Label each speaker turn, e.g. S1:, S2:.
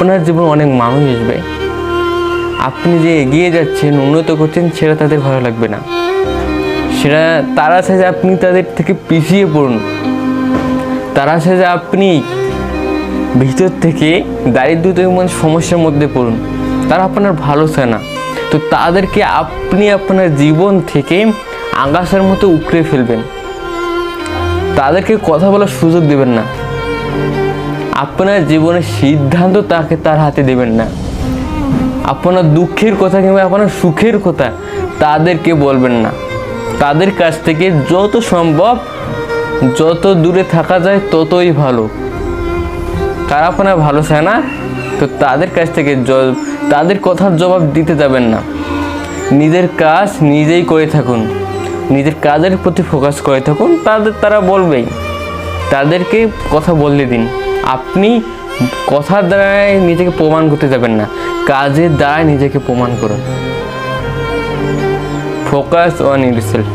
S1: আপনার জীবনে অনেক মানুষ আসবে, আপনি যে এগিয়ে যাচ্ছেন, উন্নত করছেন, সেটা তাদের ভালো লাগবে না। সেটা তারা চায় যে আপনি তাদের থেকে পিছিয়ে পড়ুন। তারা চায় যে আপনি ভিতর থেকে দারিদ্রতা এবং সমস্যার মধ্যে পড়ুন। তারা আপনার ভালো চায় না। তো তাদেরকে আপনি আপনার জীবন থেকে আগাছার মতো উকড়ে ফেলবেন। তাদেরকে কথা বলার সুযোগ দেবেন না। আপনার জীবনের সিদ্ধান্ত তার হাতে দেবেন না। আপনার দুঃখের কথা কিংবা আপনার সুখের কথা তাদেরকে বলবেন না। তাদের কাছ থেকে যত সম্ভব যত দূরে থাকা যায় ততই ভালো। তারা আপনার ভালো চায় না, তো তাদের কাছ থেকে তাদের কথার জবাব দিতে যাবেন না। নিজের কাজ নিজেই করে থাকুন, নিজের কাজের প্রতি ফোকাস করে থাকুন। তারা বলবেই, তাদেরকে কথা বললে দিন। আপনি কথার দ্বারায় নিজেকে প্রমাণ করতে যাবেন না, কাজের দ্বারায় নিজেকে প্রমাণ করুন। Focus on yourself.